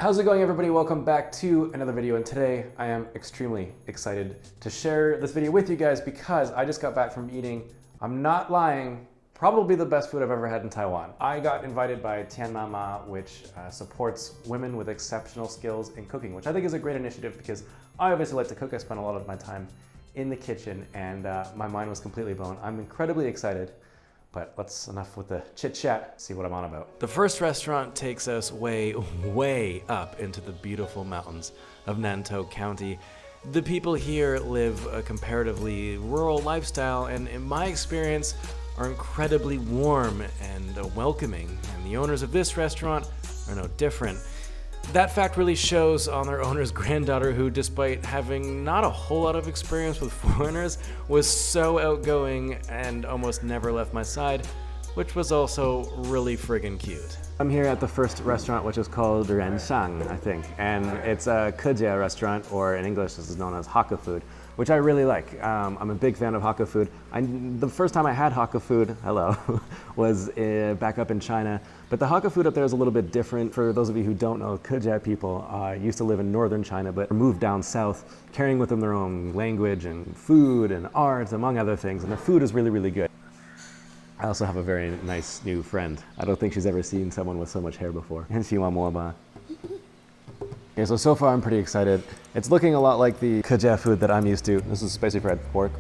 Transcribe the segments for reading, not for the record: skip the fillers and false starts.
How's it going, everybody? Welcome back to another video, and today I am extremely excited to share this video with you guys because I just got back from eating, I'm not lying, probably the best food I've ever had in Taiwan. I got invited by Tian Mama, which supports women with exceptional skills in cooking, which I think is a great initiative because I obviously like to cook. I spend a lot of my time in the kitchen, and my mind was completely blown. I'm incredibly excited. But enough with the chit chat, see what I'm on about. The first restaurant takes us way up into the beautiful mountains of Nantou County. The people here live a comparatively rural lifestyle, and in my experience, are incredibly warm and welcoming. And the owners of this restaurant are no different. That fact really shows on their owner's granddaughter, who, despite having not a whole lot of experience with foreigners, was so outgoing and almost never left my side, which was also really friggin' cute. I'm here at the first restaurant, which is called Rensang, I think, and it's a Kejia restaurant, or in English this is known as Hakka food, which I really like. I'm a big fan of Hakka food. The first time I had Hakka food, was back up in China. But the Hakka food up there is a little bit different. For those of you who don't know, Kejia people used to live in northern China, but moved down south, carrying with them their own language and food and art, among other things. And the food is really, really good. I also have a very nice new friend. I don't think she's ever seen someone with so much hair before. Okay, so far I'm pretty excited. It's looking a lot like the Kejia food that I'm used to. This is spicy fried pork.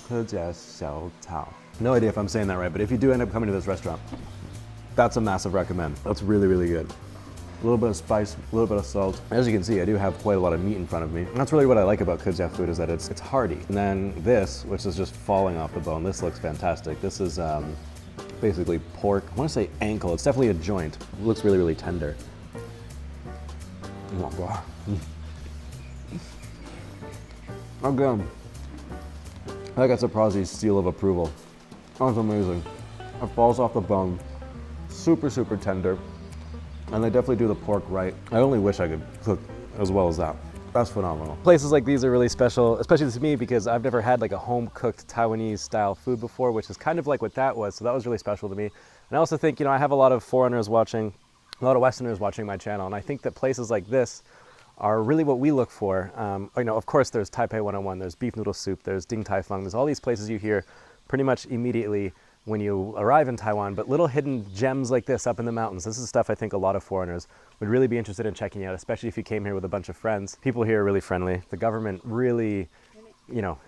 Kejia xiao cao. No idea if I'm saying that right, but if you do end up coming to this restaurant, that's a massive recommend. That's really, really good. A little bit of spice, a little bit of salt. As you can see, I do have quite a lot of meat in front of me. And that's really what I like about Kejia food, is that it's hearty. And then this, which is just falling off the bone, this looks fantastic. This is basically pork. I want to say ankle. It's definitely a joint. It looks really, really tender. Oh god. Again, I got Surprisey's seal of approval. That's amazing. It falls off the bone. Super, super tender. And they definitely do the pork right. I only wish I could cook as well as that. That's phenomenal. Places like these are really special, especially to me, because I've never had like a home-cooked Taiwanese style food before, which is kind of like what that was, so that was really special to me. And I also think, I have a lot of foreigners watching, a lot of Westerners watching my channel, and I think that places like this are really what we look for. Of course, there's Taipei 101, there's beef noodle soup, there's Ding Tai Fung, there's all these places you hear pretty much immediately when you arrive in Taiwan, but little hidden gems like this up in the mountains. This is stuff I think a lot of foreigners would really be interested in checking out, especially if you came here with a bunch of friends. People here are really friendly. The government really,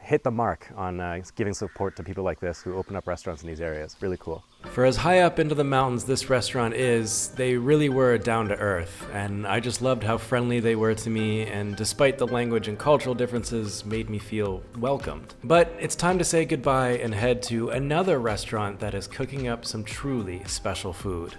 hit the mark on giving support to people like this who open up restaurants in these areas. Really cool. For as high up into the mountains this restaurant is, they really were down to earth, and I just loved how friendly they were to me, and despite the language and cultural differences, made me feel welcomed. But it's time to say goodbye and head to another restaurant that is cooking up some truly special food.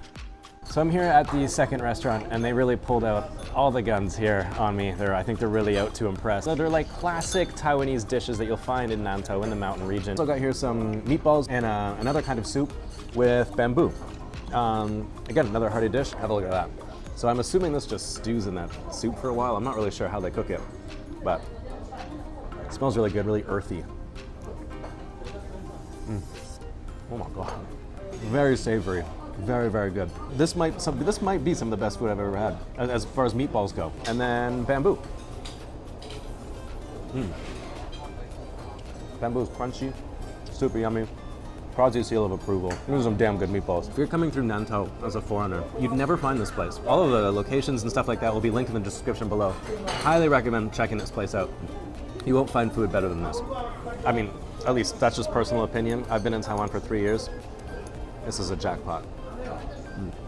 So I'm here at the second restaurant, and they really pulled out all the guns here on me. I think they're really out to impress. So they're like classic Taiwanese dishes that you'll find in Nantou, in the mountain region. So I got here some meatballs and another kind of soup with bamboo. Again, another hearty dish. Have a look at that. So I'm assuming this just stews in that soup for a while. I'm not really sure how they cook it, but it smells really good, really earthy. Oh my god. Very savory. Very, very good. This might be some of the best food I've ever had, as far as meatballs go. And then bamboo. Bamboo is crunchy, super yummy. Prozzy seal of approval. These are some damn good meatballs. If you're coming through Nantou as a foreigner, you'd never find this place. All of the locations and stuff like that will be linked in the description below. Highly recommend checking this place out. You won't find food better than this. I mean, at least that's just personal opinion. I've been in Taiwan for 3 years. This is a jackpot.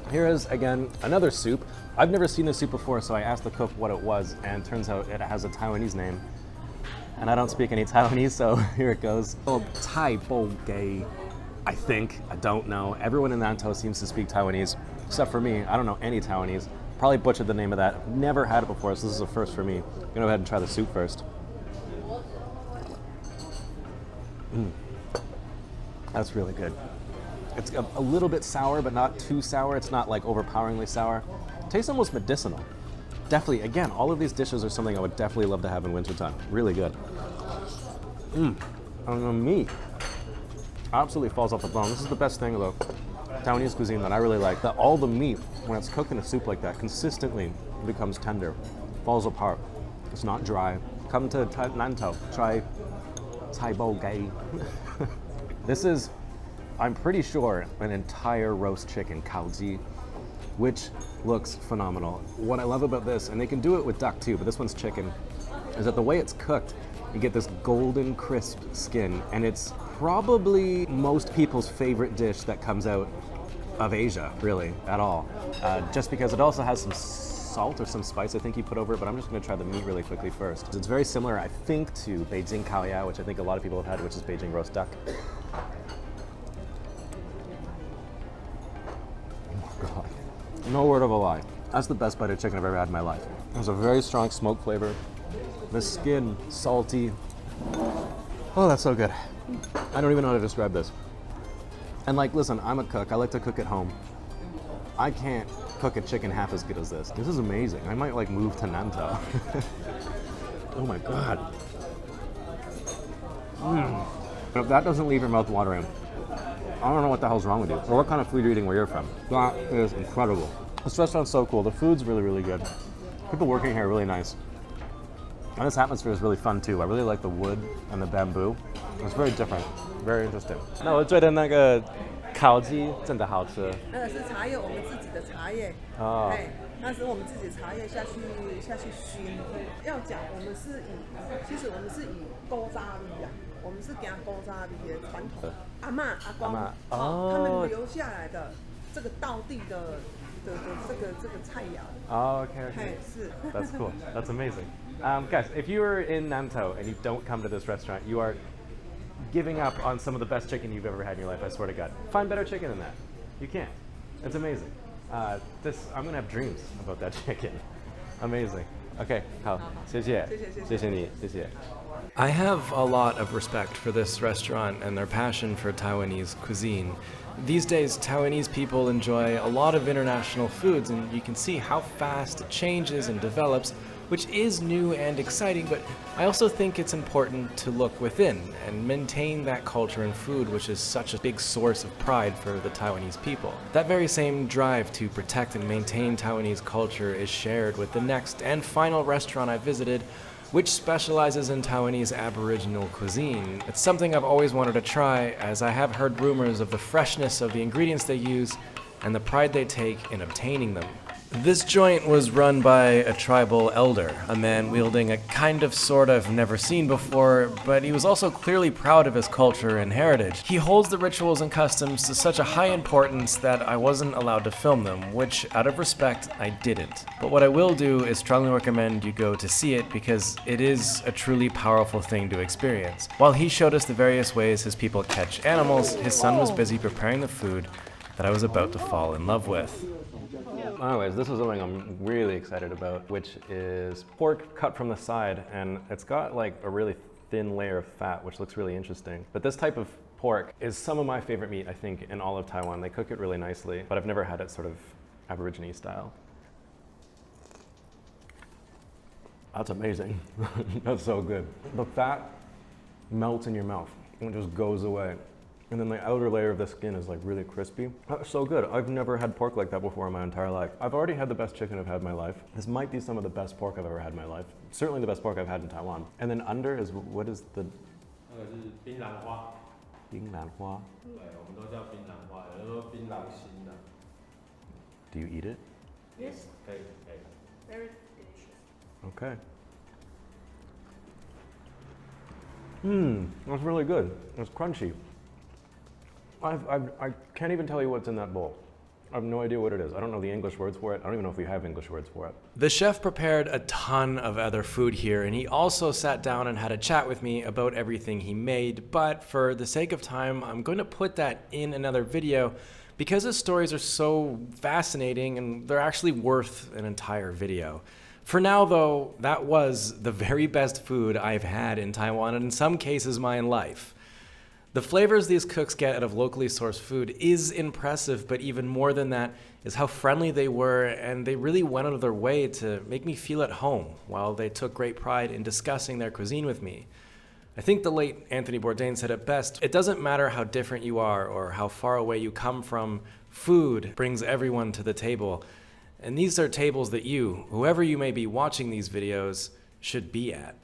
Here is, again, another soup. I've never seen this soup before, so I asked the cook what it was, and turns out it has a Taiwanese name. And I don't speak any Taiwanese, so here it goes. Oh, Tai Bo Gei, I think. I don't know. Everyone in Nantou seems to speak Taiwanese, except for me. I don't know any Taiwanese. Probably butchered the name of that. Never had it before, so this is a first for me. I'm gonna go ahead and try the soup first. That's really good. It's a little bit sour, but not too sour. It's not like overpoweringly sour. It tastes almost medicinal. Definitely, again, all of these dishes are something I would definitely love to have in wintertime. Really good. And the meat absolutely falls off the bone. This is the best thing about Taiwanese cuisine that I really like, that all the meat, when it's cooked in a soup like that, consistently becomes tender, falls apart. It's not dry. Come to Nantou, try cai bao gai. This is, I'm pretty sure, an entire roast chicken, kaoji, which looks phenomenal. What I love about this, and they can do it with duck too, but this one's chicken, is that the way it's cooked, you get this golden crisp skin, and it's probably most people's favorite dish that comes out of Asia, really, at all. Just because it also has some salt or some spice I think you put over it, but I'm just gonna try the meat really quickly first. It's very similar, I think, to Beijing Kaoya, which I think a lot of people have had, which is Beijing roast duck. Oh God, no word of a lie. That's the best bite of chicken I've ever had in my life. There's a very strong smoke flavor. The skin, salty. Oh, that's so good. I don't even know how to describe this. And like, listen, I'm a cook. I like to cook at home. I can't cook a chicken half as good as this. This is amazing. I might like move to Nantou. Oh my God. If that doesn't leave your mouth watering, I don't know what the hell's wrong with you, or what kind of food you're eating where you're from. That is incredible. This restaurant's so cool. The food's really, really good. People working here are really nice. And this atmosphere is really fun too. I really like the wood and the bamboo. It's very different, very interesting. 那我觉得那个烤鸡真的好吃。那个是茶叶，我们自己的茶叶。哦。哎，那是我们自己茶叶下去熏。要讲我们是其实我们是以古早味啊，我们是行古早味的传统。阿嬷、阿公，他们留下来的这个道地的这个菜肴。Oh, okay. That's cool. That's amazing. Guys, if you are in Nantou and you don't come to this restaurant, you are giving up on some of the best chicken you've ever had in your life, I swear to God. Find better chicken than that. You can't. It's amazing. I'm gonna have dreams about that chicken. Amazing. Okay, 好，谢谢你，谢谢。I have a lot of respect for this restaurant and their passion for Taiwanese cuisine. These days, Taiwanese people enjoy a lot of international foods, and you can see how fast it changes and develops, which is new and exciting, but I also think it's important to look within and maintain that culture in food, which is such a big source of pride for the Taiwanese people. That very same drive to protect and maintain Taiwanese culture is shared with the next and final restaurant I visited, which specializes in Taiwanese Aboriginal cuisine. It's something I've always wanted to try, as I have heard rumors of the freshness of the ingredients they use and the pride they take in obtaining them. This joint was run by a tribal elder, a man wielding a kind of sort I've never seen before, but he was also clearly proud of his culture and heritage. He holds the rituals and customs to such a high importance that I wasn't allowed to film them, which, out of respect, I didn't. But what I will do is strongly recommend you go to see it, because it is a truly powerful thing to experience. While he showed us the various ways his people catch animals, his son was busy preparing the food that I was about to fall in love with. Anyways, this is something I'm really excited about, which is pork cut from the side, and it's got like a really thin layer of fat, which looks really interesting. But this type of pork is some of my favorite meat, I think, in all of Taiwan. They cook it really nicely, but I've never had it sort of Aborigine style. That's amazing. That's so good. The fat melts in your mouth and it just goes away. And then the outer layer of the skin is like really crispy. That's so good. I've never had pork like that before in my entire life. I've already had the best chicken I've had in my life. This might be some of the best pork I've ever had in my life. Certainly the best pork I've had in Taiwan. And then under is, what is the? 槟榔花。槟榔花。对，我们都叫槟榔花，有人说槟榔心的。Do you eat it? Yes. 可以。Very delicious. Okay. That's really good. It's crunchy. I can't even tell you what's in that bowl. I have no idea what it is. I don't know the English words for it. I don't even know if we have English words for it. The chef prepared a ton of other food here, and he also sat down and had a chat with me about everything he made. But for the sake of time, I'm going to put that in another video because his stories are so fascinating and they're actually worth an entire video. For now, though, that was the very best food I've had in Taiwan, and in some cases, my life. The flavors these cooks get out of locally sourced food is impressive, but even more than that is how friendly they were, and they really went out of their way to make me feel at home while they took great pride in discussing their cuisine with me. I think the late Anthony Bourdain said it best: it doesn't matter how different you are or how far away you come from Food brings everyone to the table, and these are tables that you, whoever you may be watching these videos, should be at.